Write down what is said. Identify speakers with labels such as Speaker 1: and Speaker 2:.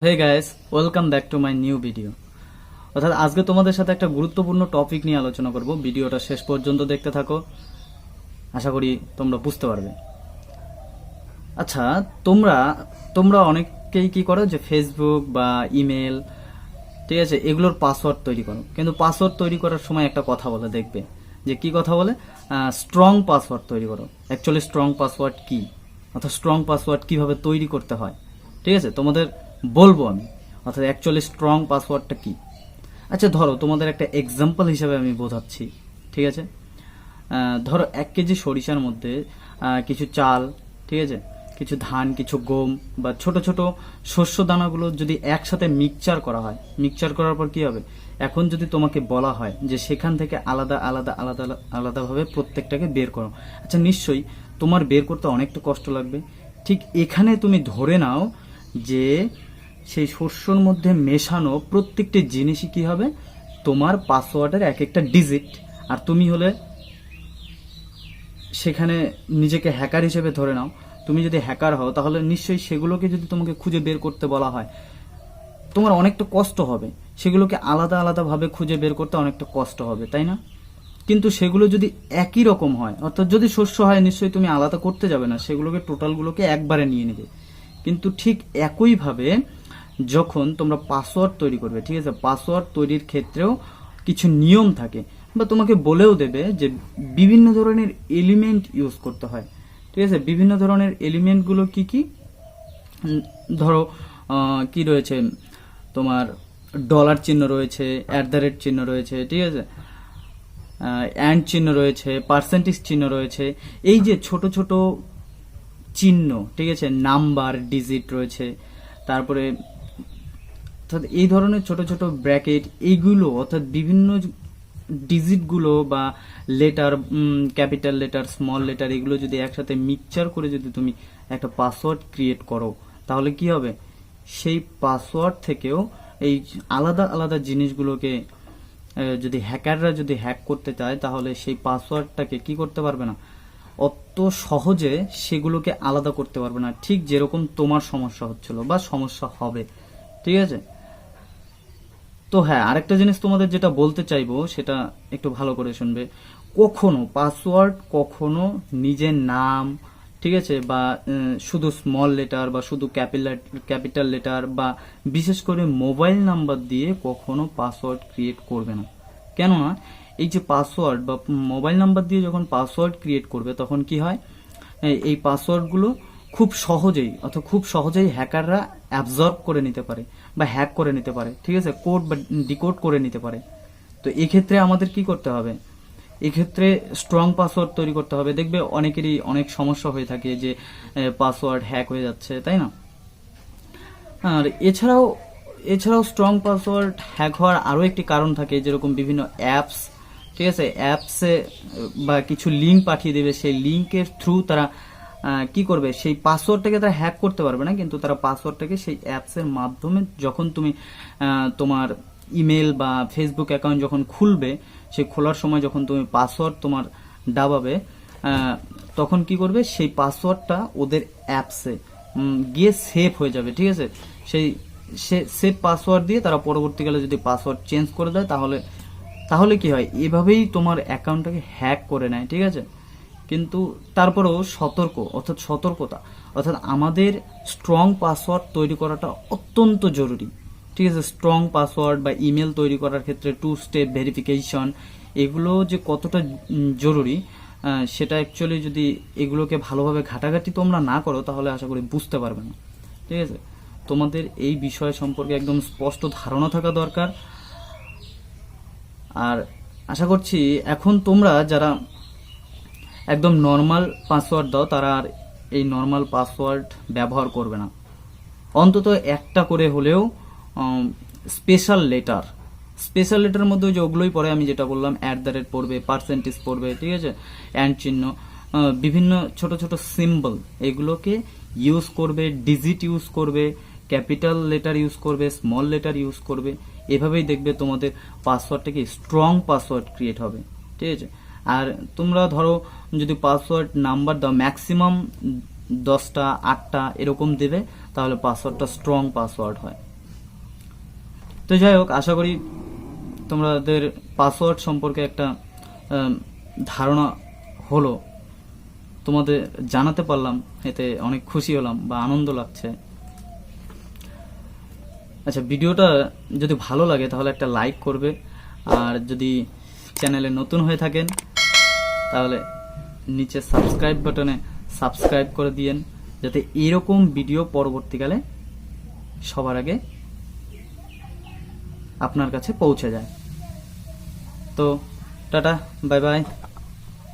Speaker 1: Hey guys, welcome back to my new video. অর্থাৎ আজকে তোমাদের সাথে একটা গুরুত্বপূর্ণ টপিক নিয়ে আলোচনা করব। ভিডিওটা শেষ পর্যন্ত দেখতে থাকো, আশা করি তোমরা বুঝতে পারবে। আচ্ছা, তোমরা অনেকেই কি করো যে ফেসবুক বা ইমেল, ঠিক আছে, এগুলোর পাসওয়ার্ড তৈরি করো। কিন্তু পাসওয়ার্ড তৈরি করার সময় একটা কথা বলে, দেখবে যে কি কথা বলে, স্ট্রং পাসওয়ার্ড তৈরি করো। অ্যাকচুয়ালি স্ট্রং পাসওয়ার্ড কি, অর্থাৎ স্ট্রং পাসওয়ার্ড কিভাবে তৈরি করতে হয়, ঠিক আছে, তোমাদের বলবো আমি। অর্থাৎ অ্যাকচুয়ালি স্ট্রং পাসওয়ার্ডটা কি। আচ্ছা, ধরো তোমাদের একটা এক্সাম্পল হিসাবে আমি বোঝাচ্ছি, ঠিক আছে। ধরো 1 কেজি সরিষার মধ্যে কিছু চাল, ঠিক আছে, কিছু ধান, কিছু গম বা ছোট ছোট শস্য দানাগুলো যদি একসাথে মিক্সচার করা হয়, মিক্সচার করার পর কি হবে, এখন যদি তোমাকে বলা হয় যে সেখান থেকে আলাদা আলাদা আলাদা আলাদাভাবে প্রত্যেকটাকে বের করো, আচ্ছা নিশ্চয়ই তোমার বের করতে অনেকটা কষ্ট লাগবে। ঠিক এখানে তুমি ধরে নাও যে সেই শস্যর মধ্যে মেশানো প্রত্যেকটি জিনিসই কি হবে, তোমার পাসওয়ার্ডের এক একটা ডিজিট। আর তুমি হলে সেখানে নিজেকে হ্যাকার হিসেবে ধরে নাও। তুমি যদি হ্যাকার হও তাহলে নিশ্চয়ই সেগুলোকে যদি তোমাকে খুঁজে বের করতে বলা হয়, তোমার অনেকটা কষ্ট হবে। সেগুলোকে আলাদা আলাদাভাবে খুঁজে বের করতে অনেকটা কষ্ট হবে, তাই না? কিন্তু সেগুলো যদি একই রকম হয়, অর্থাৎ যদি শস্য হয়, নিশ্চয়ই তুমি আলাদা করতে যাবে না, সেগুলোকে টোটালগুলোকে একবারে নিয়ে নেবে। কিন্তু ঠিক একইভাবে যখন তোমরা পাসওয়ার্ড তৈরি করবে, ঠিক আছে, পাসওয়ার্ড তৈরির ক্ষেত্রেও কিছু নিয়ম থাকে, বা তোমাকে বলেও দেবে যে বিভিন্ন ধরনের এলিমেন্ট ইউজ করতে হয়, ঠিক আছে। বিভিন্ন ধরনের এলিমেন্টগুলো কি কি, ধরো কি রয়েছে তোমার, ডলার চিহ্ন রয়েছে, @ চিহ্ন রয়েছে, ঠিক আছে, অ্যান্ড চিহ্ন রয়েছে, পার্সেন্টেজ চিহ্ন রয়েছে। এই যে ছোট ছোট চিহ্ন, ঠিক আছে, নাম্বার, ডিজিট রয়েছে, তারপরে অর্থাৎ এই ধরনের ছোট ছোট ব্র্যাকেট, এইগুলো অর্থাৎ বিভিন্ন ডিজিটগুলো বা letter, capital letter, small letter, এগুলো যদি একসাথে মিক্সচার করে যদি তুমি একটা পাসওয়ার্ড ক্রিয়েট করো, তাহলে কি হবে, সেই পাসওয়ার্ড থেকেও এই আলাদা আলাদা জিনিসগুলোকে যদি হ্যাকাররা যদি হ্যাক করতে চায়, তাহলে সেই পাসওয়ার্ডটাকে কি করতে পারবে না, অত সহজে সেগুলোকে আলাদা করতে পারবে না, ঠিক যেরকম তোমার সমস্যা হচ্ছিল বা সমস্যা হবে, ঠিক আছে। তো হ্যাঁ, আরেকটা জিনিস তোমাদের যেটা বলতে চাইবো সেটা একটু ভালো করে শুনবে। কখনো পাসওয়ার্ড, কখনো নিজের নাম, ঠিক আছে, বা শুধু স্মল লেটার বা শুধু ক্যাপিটাল লেটার বা বিশেষ করে মোবাইল নাম্বার দিয়ে কখনো পাসওয়ার্ড ক্রিয়েট করবে না। কেননা এই যে পাসওয়ার্ড বা মোবাইল নাম্বার দিয়ে যখন পাসওয়ার্ড ক্রিয়েট করবে, তখন কি হয়, এই পাসওয়ার্ডগুলো খুব সহজেই হ্যাকাররা অ্যাবজর্ব করে নিতে পারে বা হ্যাক করে নিতে পারে, ঠিক আছে, কোড বা ডিকোড করে নিতে পারে। তো এক্ষেত্রে আমাদের কি করতে হবে, এক্ষেত্রে স্ট্রং পাসওয়ার্ড তৈরি করতে হবে। দেখবে অনেকেরই অনেক সমস্যা হয়ে থাকে যে পাসওয়ার্ড হ্যাক হয়ে যাচ্ছে, তাই না? আর এছাড়াও স্ট্রং পাসওয়ার্ড হ্যাক হওয়ার আরও একটি কারণ থাকে, যেরকম বিভিন্ন অ্যাপস, ঠিক আছে, অ্যাপসে বা কিছু লিঙ্ক পাঠিয়ে দেবে, সেই লিঙ্কের থ্রু তারা কি করবে, সেই পাসওয়ার্ডটাকে তারা হ্যাক করতে পারবে না, কিন্তু তারা পাসওয়ার্ডটাকে সেই অ্যাপসের মাধ্যমে যখন তুমি তোমার ইমেল বা ফেসবুক অ্যাকাউন্ট যখন খুলবে, সেই খোলার সময় যখন তুমি পাসওয়ার্ড তোমার দাবাবে, তখন কি করবে, সেই পাসওয়ার্ডটা ওদের অ্যাপসে গিয়ে সেভ হয়ে যাবে, ঠিক আছে। সেই সেভ পাসওয়ার্ড দিয়ে তারা পরবর্তীকালে যদি পাসওয়ার্ড চেঞ্জ করে দেয়, তাহলে কি হয়, এভাবেই তোমার অ্যাকাউন্টটাকে হ্যাক করে নেয়, ঠিক আছে। কিন্তু তারপরেও সতর্কতা, অর্থাৎ আমাদের স্ট্রং পাসওয়ার্ড তৈরি করাটা অত্যন্ত জরুরি, ঠিক আছে। স্ট্রং পাসওয়ার্ড বা ইমেল তৈরি করার ক্ষেত্রে 2 স্টেপ ভেরিফিকেশন, এগুলো যে কতটা জরুরি, সেটা অ্যাকচুয়ালি যদি এগুলোকে ভালোভাবে ঘাটাঘাটি তোমরা না করো, তাহলে আশা করি বুঝতে পারবে না, ঠিক আছে। তোমাদের এই বিষয় সম্পর্কে একদম স্পষ্ট ধারণা থাকা দরকার। আর আশা করছি এখন তোমরা যারা একদম নর্মাল পাসওয়ার্ড দাও, তারা আর এই নর্মাল পাসওয়ার্ড ব্যবহার করবে না। অন্তত একটা করে হলেও স্পেশাল লেটার মধ্যে যে ওগুলোই পড়ে, আমি যেটা বললাম, @ পড়বে, পার্সেন্টেজ পড়বে, ঠিক আছে, অ্যান্ড চিহ্ন, বিভিন্ন ছোট ছোট সিম্বল, এগুলোকে ইউজ করবে, ডিজিট ইউজ করবে, ক্যাপিটাল লেটার ইউজ করবে, স্মল লেটার ইউজ করবে। এভাবেই দেখবে তোমাদের পাসওয়ার্ডটাকে স্ট্রং পাসওয়ার্ড ক্রিয়েট হবে, ঠিক আছে। আর তোমরা ধরো যদি পাসওয়ার্ড নাম্বার দাও, ম্যাক্সিমাম 10টা 8টা এরকম দেবে, তাহলে পাসওয়ার্ডটা স্ট্রং পাসওয়ার্ড হয়, তো যাই হোক, আশা করি তোমাদের পাসওয়ার্ড সম্পর্কে একটা ধারণা হলো, তোমাদের জানাতে পারলাম, এতে অনেক খুশি হলাম বা আনন্দ লাগছে। আচ্ছা, ভিডিওটা যদি ভালো লাগে তাহলে একটা লাইক করবে, আর যদি চ্যানেলে নতুন হয়ে থাকেন তাহলে নিচে সাবস্ক্রাইব বাটনে সাবস্ক্রাইব করে দিয়েন, যাতে এরকম ভিডিও পরবর্তীকালে সবার আগে আপনার কাছে পৌঁছে যায়। তো টাটা, বাই বাই।